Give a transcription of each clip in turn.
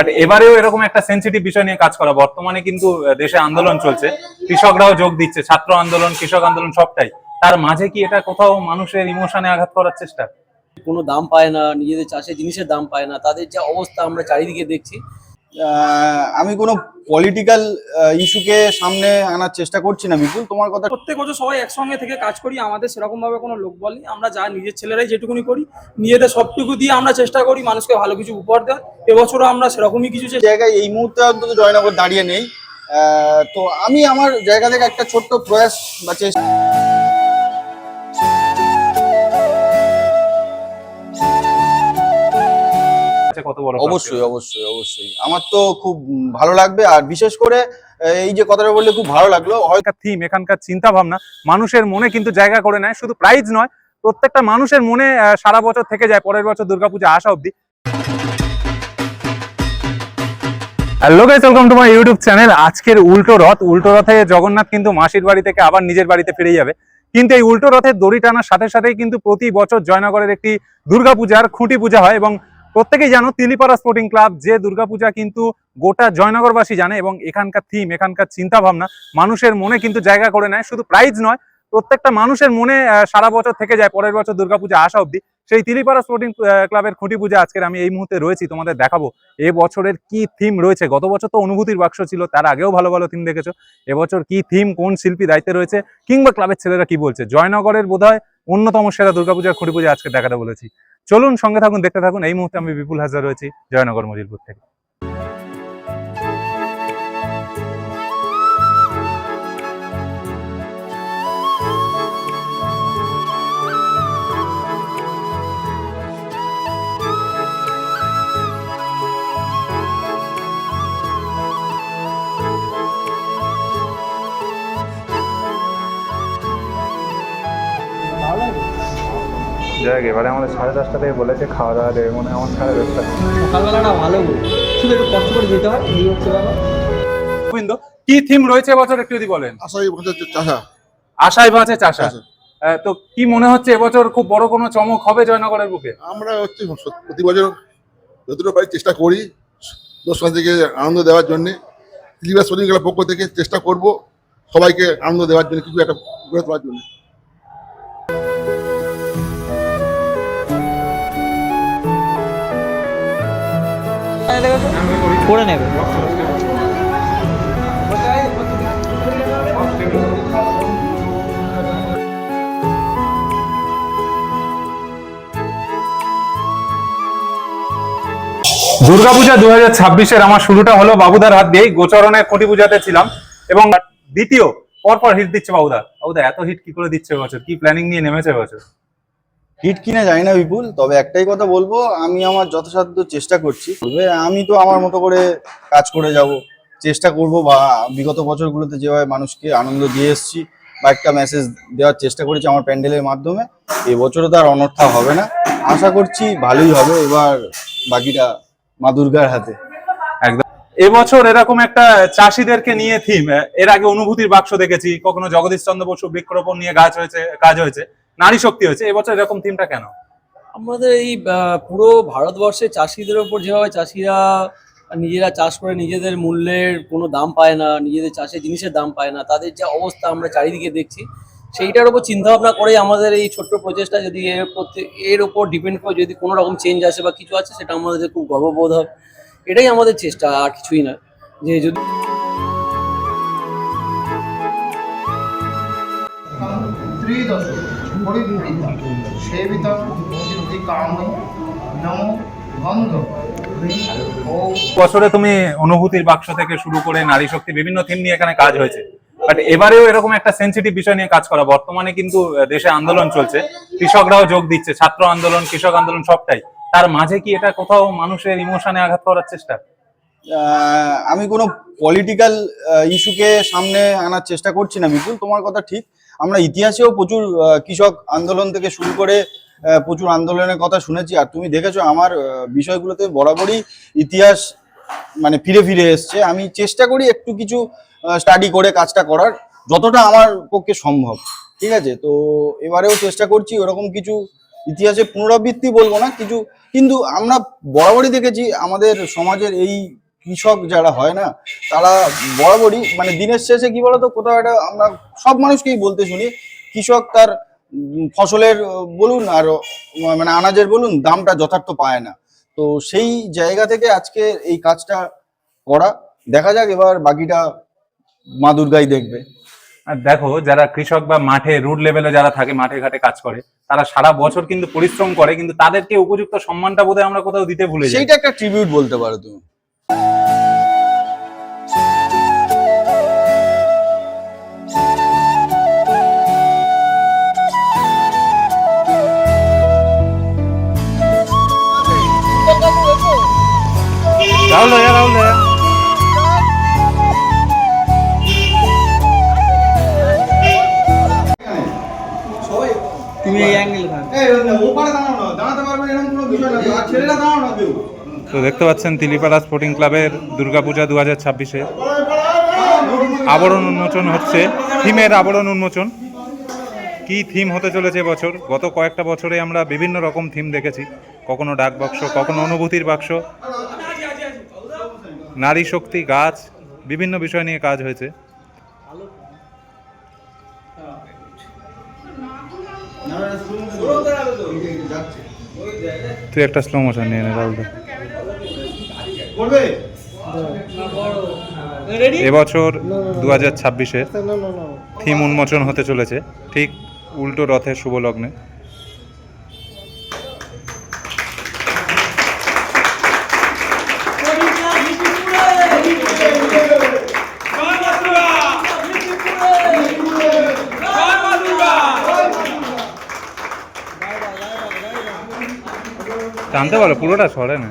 But এবারেও এরকম একটা সেন্সিটিভ বিষয় নিয়ে কাজ করা। বর্তমানে কিন্তু দেশে আন্দোলন চলছে, কৃষকরাও যোগ দিচ্ছে, ছাত্র আন্দোলন, কৃষক আন্দোলন সবটাই। তার মাঝে কি এটা কোথাও মানুষের ইমোশনে আঘাত করার চেষ্টা? কোনো দাম পায় না, নিজেদের চাষের জিনিসের দাম পায় না, তাদের যে অবস্থা আমরা চারিদিকে দেখছি। আমি কোনো পলিটিক্যাল ইস্যুকে সামনে আনার চেষ্টা করছি না বিপুল, তোমার কথা। প্রত্যেক বছর সবাই একসঙ্গে থেকে কাজ করি, আমাদের সেরকম ভাবে কোনো লোক বলি, আমরা যা নিজের ছেলেরাই যেটুকুনি করি, নিজেদের সবটুকু দিয়ে আমরা চেষ্টা করি মানুষকে ভালো কিছু উপহার দেওয়ার। এবছরও আমরা সেরকমই কিছু জায়গায় এই মুহূর্তে অন্তত জয়নগর দাঁড়িয়ে নেই। তো আমি আমার জায়গা থেকে একটা ছোট্ট প্রয়াস বা চেষ্টা। অবশ্যই অবশ্যই অবশ্যই আমার তো খুব ভালো লাগবে। আর বিশেষ করে এই যে কথাটা বললে খুব ভালো লাগলো, হয়তো থিম, এখানকার চিন্তা ভাবনা মানুষের মনে কিন্তু জায়গা করে নেয়। শুধু প্রাইজ নয়, প্রত্যেকটা মানুষের মনে সারা বছর থেকে যায়, পরের বছর দুর্গাপূজা আসা অব্দি। Hello guys, welcome to my YouTube channel. আজকের উল্টো রথে জগন্নাথ কিন্তু মাসির বাড়ি থেকে আবার নিজের বাড়িতে ফিরে যাবে। কিন্তু এই উল্টো রথের দড়ি টানার সাথে সাথেই কিন্তু প্রতি বছর জয়নগরের একটি দুর্গাপূজার খুঁটি পূজা হয়। এবং প্রত্যেকেই জানো, তিলিপাড়া স্পোর্টিং ক্লাব যে দুর্গাপূজা কিন্তু গোটা জয়নগরবাসী জানে। এবং এখানকার থিম, এখানকার চিন্তা ভাবনা মানুষের মনে কিন্তু জায়গা করে নেয়। শুধু প্রাইজ নয়, প্রত্যেকটা মানুষের মনে সারা বছর থেকে যায়, পরের বছর দুর্গাপূজা আসা অব্দি। সেই তিলিপাড়া স্পোর্টিং ক্লাবের খুঁটি পূজা আজকের আমি এই মুহূর্তে রয়েছি, তোমাদের দেখাবো এ বছরের কি থিম রয়েছে। গত বছর তো অনুভূতির বাক্স ছিল, তার আগেও ভালো ভালো থিম দেখেছো। এবছর কি থিম, কোন শিল্পী দায়িত্বে রয়েছে, কিংবা ক্লাবের ছেলেরা কি বলছে। জয়নগরের বোধহয় অন্যতম সেরা দুর্গাপূজার খুঁটি পূজা আজকে দেখাতে বলেছি। চলুন সঙ্গে থাকুন, দেখতে থাকুন। এই মুহূর্তে আমি বিপুল হাজার রয়েছি জয়নগর মজিলপুর থেকে। যাক, এবারে আমাদের 10:30 থেকে বলেছে খাওয়া দাওয়া দেবে, মনে হয় আমার 10:30। সকালবেলাটা ভালো, শুধু একটু কষ্ট করে যেতে হয়, এই হচ্ছে ব্যাপার। গোবিন্দ, কি থিম রয়েছে এবছর একটু যদি বলেন। আশায় বাঁচে চাষা। তো কি মনে হচ্ছে এবছর খুব বড় কোনো চমক হবে জয়নগরের বুকে? আমরা হচ্ছে প্রতি বছর যতটা পারি চেষ্টা করি দর্শকদেরকে আনন্দ দেওয়ার জন্য। তিলিপাড়া স্পোর্টিং ক্লাবের পক্ষ থেকে চেষ্টা করব সবাইকে আনন্দ দেওয়ার জন্য, কিছু একটা গড়ে তোলার জন্য। করে নেবে। দুর্গাপূজা 2026-এর আমার শুরুটা হলো বাবুদার হাত দিয়েই। গোচরণের খুঁটি পূজাতে ছিলাম এবং দ্বিতীয় পরপর হিট দিচ্ছে বাবুদা। এত হিট কি করে দিচ্ছে এবছর? কি প্ল্যানিং নিয়ে নেমেছে এবছর? হিট কিনা জানি না বিপুল, তবে একটাই কথা বলবো, আমি আমার যথাসাধ্য চেষ্টা করছি। আমি তো আমার মতো করে কাজ করে যাব, চেষ্টা করব, বা বিগত বছরগুলোতে যেভাবে মানুষকে আনন্দ দিয়ে এসেছি বা একটা মেসেজ দেওয়ার চেষ্টা করেছি আমার প্যান্ডেলের মাধ্যমে, এবছরও তার অনর্থক হবে না। আশা করছি ভালোই হবে। এবার বাকিটা মা দুর্গার হাতে। একদম। এবছর এরকম একটা চাষিদেরকে নিয়ে থিম, এর আগে অনুভূতির বাক্স দেখেছি, কখনো জগদীশ চন্দ্র বসু বৃক্ষরোপণ নিয়ে কাজ হয়েছে, নারী শক্তি হয়েছে। এবছর এরকম থিমটা কেন? আমাদের এই পুরো ভারতবর্ষে চাষিদের ওপর যেভাবে চাষিরা নিজেরা চাষ করে নিজেদের মূল্যের কোনো দাম পায় না, নিজেদের চাষের জিনিসের দাম পায় না, তাদের যে অবস্থা আমরা চারিদিকে দেখছি, সেইটার উপর চিন্তা ভাবনা করে আমাদের এই ছোট্ট প্রচেষ্টা। যদি এর উপর ডিপেন্ড করে যদি কোনো রকম চেঞ্জ আসে বা কিছু আছে, সেটা আমাদের খুব গর্ববোধ হবে। এটাই আমাদের চেষ্টা, আর কিছুই না। যে যদি বছরে তুমি অনুভূতির বাক্স থেকে শুরু করে নারী শক্তি, বিভিন্ন থিম নিয়ে এখানে কাজ হয়েছে। বাট এবারেও এরকম একটা সেন্সিটিভ বিষয় নিয়ে কাজ করা। বর্তমানে কিন্তু দেশে আন্দোলন চলছে, কৃষকরাও যোগ দিচ্ছে, ছাত্র আন্দোলন, কৃষক আন্দোলন সবটাই। তার মাঝে কি এটা কোথাও মানুষের ইমোশনে আঘাত করার চেষ্টা? আমি কোনো পলিটিক্যাল ইস্যুকে সামনে আনার চেষ্টা করছি না বিপুল, তোমার কথা ঠিক। আমরা ইতিহাসেও প্রচুর কৃষক আন্দোলন থেকে শুরু করে প্রচুর আন্দোলনের কথা শুনেছি। আর তুমি দেখেছো আমার বিষয়গুলোতে বরাবরই ইতিহাস মানে ফিরে ফিরে এসছে। আমি চেষ্টা করি একটু কিছু স্টাডি করে কাজটা করার, যতটা আমার পক্ষে সম্ভব। ঠিক আছে, তো এবারেও চেষ্টা করছি ওরকম কিছু ইতিহাসে পুনরাবৃত্তি বলবো না কিছু, কিন্তু আমরা বরাবরই দেখেছি আমাদের সমাজের এই কৃষক যারা হয় না, তারা বরাবরই মানে দিনের শেষে কি বলতো, কোথাও একটা আমরা সব মানুষকেই বলতে শুনি কৃষক তার ফসলের বলুন আর মানে আনাজের বলুন দামটা যথার্থ পায় না। তো সেই জায়গা থেকে আজকে এই কাজটা করা, দেখা যাক এবার বাকিটা মা দুর্গাই দেখবে। আর দেখো, যারা কৃষক বা মাঠে রুট লেভেলে যারা থাকে, মাঠে ঘাটে কাজ করে, তারা সারা বছর কিন্তু পরিশ্রম করে, কিন্তু তাদেরকে উপযুক্ত সম্মানটা বোধহয় আমরা কোথাও দিতে ভুলে যাই। সেইটা একটা ট্রিবিউট বলতে পারো তুমি। রাহুল ভাইয়া, রাহুল ভাইয়া। তুমি এই অ্যাঙ্গেল তো দেখতে পাচ্ছেন তিলিপাড়া স্পোর্টিং ক্লাবের দুর্গাপূজা 2026-এ আবরণ উন্মোচন হচ্ছে, থিমের আবরণ উন্মোচন। কি থিম হতে চলেছে বছর? গত কয়েকটা বছরে আমরা বিভিন্ন রকম থিম দেখেছি, কখনো ডাক বাক্স, কখনো অনুভূতির বাক্স, নারী শক্তি, গাছ, বিভিন্ন বিষয় নিয়ে কাজ হয়েছে। তুই একটা স্লো মোশন নিয়ে নে রাহুল। এবছর 2026-এ থিম উন্মোচন হতে চলেছে ঠিক উল্টো রথের শুভ লগ্নে। জানতে পারো পুরোটা সরে না,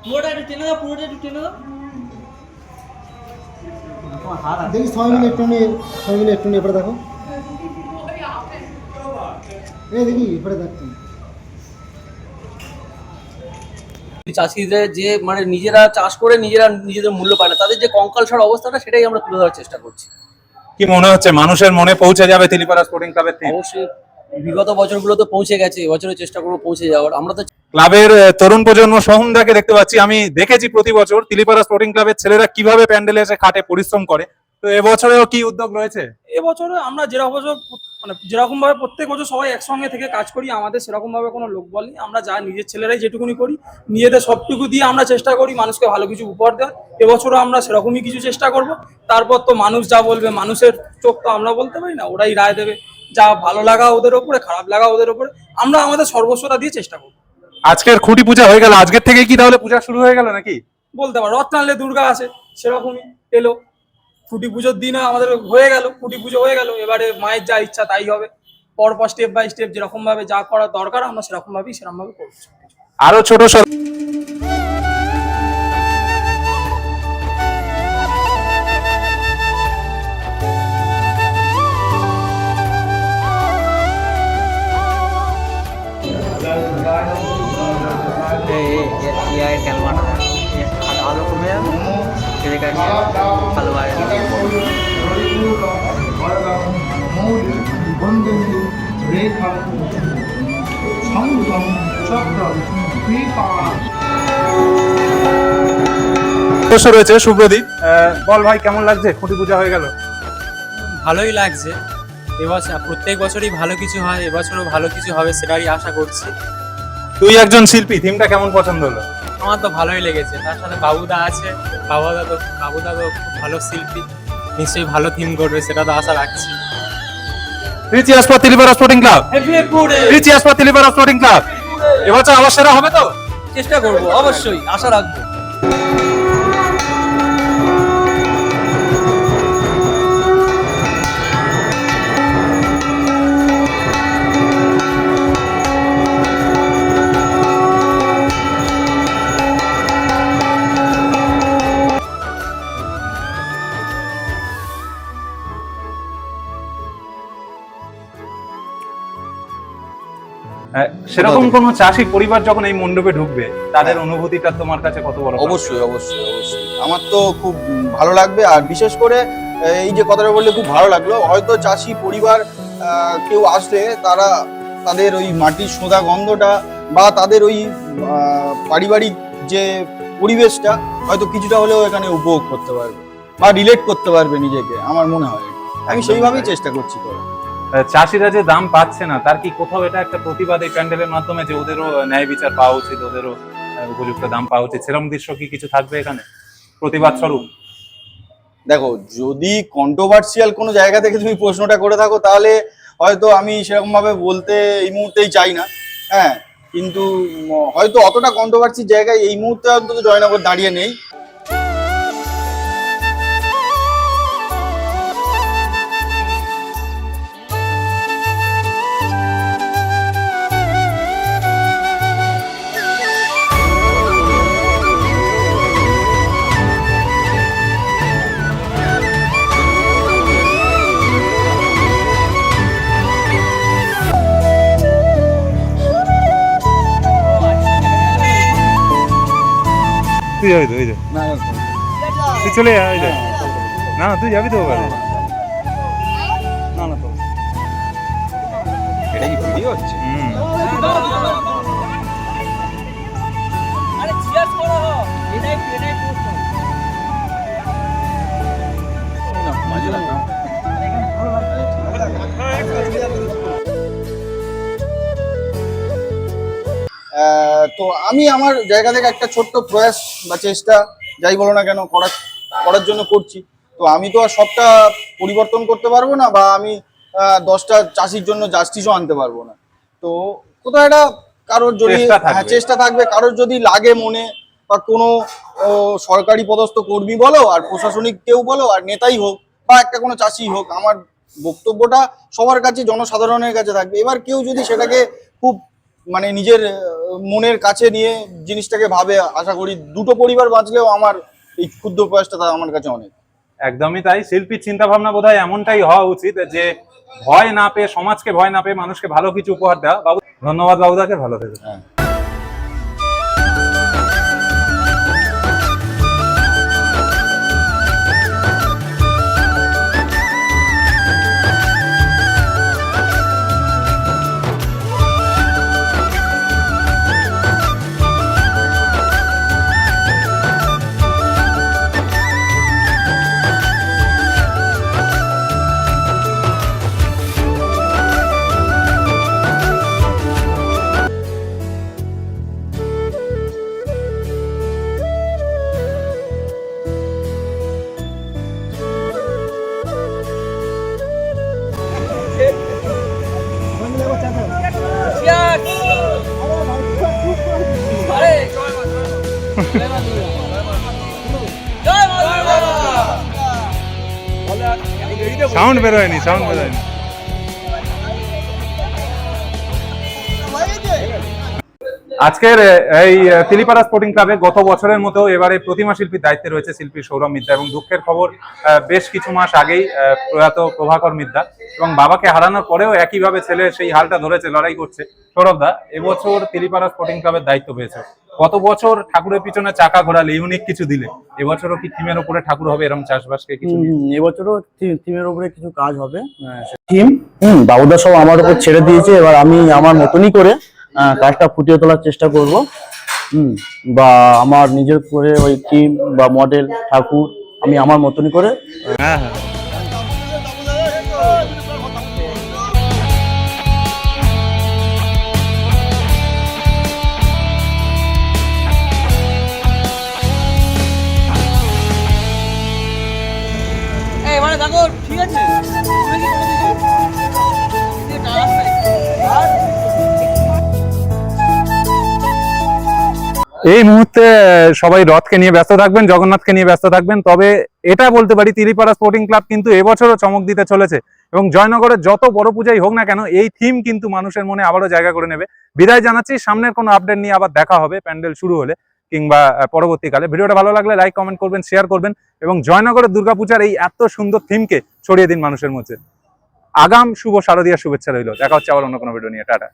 পুরোটা একটু টেনে দাও, পুরোটা একটু টেনে দাও। দেখি সবাই মিলে একটু নিয়ে এবারে দেখো, এই দেখি এবারে দেখো। চাষিদের যে মানে নিজেরা চাষ করে নিজেরা নিজেদের মূল্য পায় না, তাদের যে কঙ্কালসার অবস্থাটা সেটাই আমরা তুলে ধরার চেষ্টা করছি। কি মনে হচ্ছে মানুষের মনে পৌঁছে যাবে তিলিপাড়া স্পোর্টিং ক্লাবের থিম? অবশ্যই বিগত বছরগুলো তো পৌঁছে গেছে, এবছরে চেষ্টা করবো পৌঁছে যাওয়ার। আমরা তো ক্লাবের তরুণ প্রজন্ম সোহমদাকে দেখতে পাচ্ছি, আমি দেখেছি প্রতি বছর তিলিপাড়া স্পোর্টিং ক্লাবের ছেলেরা কিভাবে প্যান্ডেলে এসে খাটে পরিশ্রম করে। তো এবছরেও কি উদ্যোগ রয়েছে? এবছরে আমরা যেরকম ভাবে প্রত্যেক বছর সবাই একসঙ্গে থেকে কাজ করি, আমাদের সেরকম ভাবে কোনো লোক বলি, আমরা যা নিজের ছেলেরাই যেটুকুনি করি, নিজেদের সবটুকু দিয়ে আমরা চেষ্টা করি মানুষকে ভালো কিছু উপহার দেওয়ার। এবছরও আমরা সেরকমই কিছু চেষ্টা করব। তারপর তো মানুষ যা বলবে, মানুষের চোখ তো আমরা বলতে পারি না, ওরাই রায় দেবে। যা ভালো লাগা ওদের ওপরে, খারাপ লাগা ওদের ওপরে, আমরা আমাদের সর্বস্বটা দিয়ে চেষ্টা করবো। আজকের খুঁটি পূজা হয়ে গেল, আজকের থেকে কি তাহলে পূজা শুরু হয়ে গেল নাকি? বলতে পারো রথ টানলে দুর্গা আসে, সেরকমই এলো। খুঁটি পুজোর দিনে আমাদের হয়ে গেল, খুঁটি পুজো হয়ে গেল, এবারে মায়ের যা ইচ্ছা তাই হবে। পরপর স্টেপ বাই স্টেপ যেরকম ভাবে যা করা দরকার আমরা সেরকম ভাবে করবো। আরো ছোট আলো কমে যাবে, ভালো রয়েছে। শুভ্রদীপ, বল ভাই কেমন লাগছে? খুঁটি পূজা হয়ে গেল। ভালোই লাগছে। এবছর প্রত্যেক বছরই ভালো কিছু হয়, এবছরও ভালো কিছু হবে সেটারই আশা করছি। তুই একজন শিল্পী, থিমটা কেমন পছন্দ হলো? আমার তো ভালোই লেগেছে, তার সাথে বাবুদা আছে, বাবুদা তো খুব ভালো শিল্পী, নিশ্চয়ই ভালো থিম করবে সেটা তো আশা রাখছি। Three cheers for Tilipara sporting club. Three cheers for Tilipara sporting club. এবছর আবার সেরা হবে তো? চেষ্টা করবো, অবশ্যই আশা রাখবো। সেরকম কোন চাষী পরিবার যখন এই মণ্ডপে ঢুকবে, তাদের অনুভূতিটা তোমার কাছে কত বড়? অবশ্যই অবশ্যই অবশ্যই আমার তো খুব ভালো লাগবে। আর বিশেষ করে এই যে কথাটা বললে খুব ভালো লাগলো, হয়তো চাষি পরিবার কেউ আসলে তারা তাদের ওই মাটির সোঁদা গন্ধটা বা তাদের ওই পারিবারিক যে পরিবেশটা হয়তো কিছুটা হলেও এখানে উপভোগ করতে পারবে বা রিলেট করতে পারবে নিজেকে, আমার মনে হয়। আমি সেইভাবেই চেষ্টা করছি করার। চাষিরা যে দাম পাচ্ছে না, তার কি কোথাও এটা একটা প্রতিবাদ এই প্যান্ডেলের মাধ্যমে, যে ওদেরও ন্যায় বিচার পাওয়া উচিত, ওদেরও উপযুক্ত দাম পাওয়া উচিত, সেরকম দৃশ্য কি কিছু থাকবে এখানে প্রতিবাদ স্বরূপ? দেখো, যদি কন্ট্রোভার্সিয়াল কোনো জায়গা থেকে তুমি প্রশ্নটা করে থাকো তাহলে হয়তো আমি সেরকম ভাবে বলতে এই মুহূর্তেই চাই না। হ্যাঁ, কিন্তু হয়তো অতটা কন্ট্রোভার্সির জায়গায় এই মুহূর্তে অন্তত জয়নগর দাঁড়িয়ে নেই। তুই যাবি তো? ওই যে তুই চলে যা, ওই যে না তুই যাবি তো ওখানে। এটা কি ভিডিও হচ্ছে? তো আমি আমার জায়গা থেকে একটা ছোট্ট প্রয়াস বা চেষ্টা যাই বলো না কেন করার জন্য করছি। তো আমি তো আর সবটা পরিবর্তন করতে পারবো না, বা আমি 10টা চাষির জন্য জাস্টিসও আনতে পারবো না। তো কোথাও একটা কারোর যদি চেষ্টা থাকবে, কারোর যদি লাগে মনে, বা কোনো সরকারি পদস্থ কর্মী বলো আর প্রশাসনিক কেউ বলো আর নেতাই হোক বা একটা কোনো চাষি হোক, আমার বক্তব্যটা সবার কাছে, জনসাধারণের কাছে থাকবে। এবার কেউ যদি সেটাকে খুব মানে নিজের মনের কাছে নিয়ে জিনিসটাকে ভাবে, আশা করি দুটো পরিবার বাঁচলেও আমার এই ক্ষুদ্র প্রয়াসটা আমার কাছে অনেক। একদমই তাই। শিল্পীর চিন্তা ভাবনা বোধহয় এমনটাই হওয়া উচিত, যে ভয় না পেয়ে, সমাজকে ভয় না পেয়ে মানুষকে ভালো কিছু উপহার দেওয়া। বাবু, ধন্যবাদ বাবুদাকে, ভালো থেকো। সাউন্ড বেরোয়নি, সাউন্ড বেরোয়নি। আজকের এই তিলিপাড়া স্পোর্টিং ক্লাবে গত বছরের মতো এবারে প্রতিমা শিল্পীর দায়িত্বে রয়েছে শিল্পী সৌরভ মিদ্যা। এবং দুঃখের খবর, বেশ কিছু মাস আগেই প্রয়াত প্রভাকর মিদ্যা, এবং বাবাকে হারানোর পরেও একইভাবে ছেলে সেই হালটা ধরেছে, লড়াই করছে। সৌরভ দা, এবছর তিলিপাড়া স্পোর্টিং ক্লাবের দায়িত্ব পেয়েছে। কত বছর ঠাকুরের পিছনে চাকা ঘোরালে, ইউনিক কিছু দিলে, এবছরও কি থিমের উপরে ঠাকুর হবে এরকম চাষবাসকে কিছু? এবছরও থিমের উপরে কিছু কাজ হবে। থিম বাবুদা সব আমার উপর ছেড়ে দিয়েছে, এবার আমি আমার মতনই করে কাজটা ফুটিয়ে তোলার চেষ্টা করব। বা আমার নিজের করে ওই থিম বা মডেল ঠাকুর আমি আমার মতনই করে। হ্যাঁ হ্যাঁ। ঠিক আছে, এই মুহূর্তে সবাই রথকে নিয়ে ব্যস্ত থাকবেন, জগন্নাথকে নিয়ে ব্যস্ত থাকবেন। তবে এটা বলতে পারি, তিলিপাড়া স্পোর্টিং ক্লাব কিন্তু এবছরও চমক দিতে চলেছে। এবং জয়নগরের যত বড় পূজাই হোক না কেন, এই থিম কিন্তু মানুষের মনে আবারও জায়গা করে নেবে। বিদায় জানাচ্ছি, সামনের কোনো আপডেট নিয়ে আবার দেখা হবে প্যান্ডেল শুরু হলে কিংবা পরবর্তীকালে। ভিডিওটা ভালো লাগলে লাইক, কমেন্ট করবেন, শেয়ার করবেন, এবং জয়নগরের দুর্গাপূজার এই এত সুন্দর থিমকে ছড়িয়ে দিন মানুষের মধ্যে। আগাম শুভ শারদীয়ার শুভেচ্ছা রইল। দেখা হচ্ছে আবার অন্য কোনো ভিডিও নিয়ে। টাটা।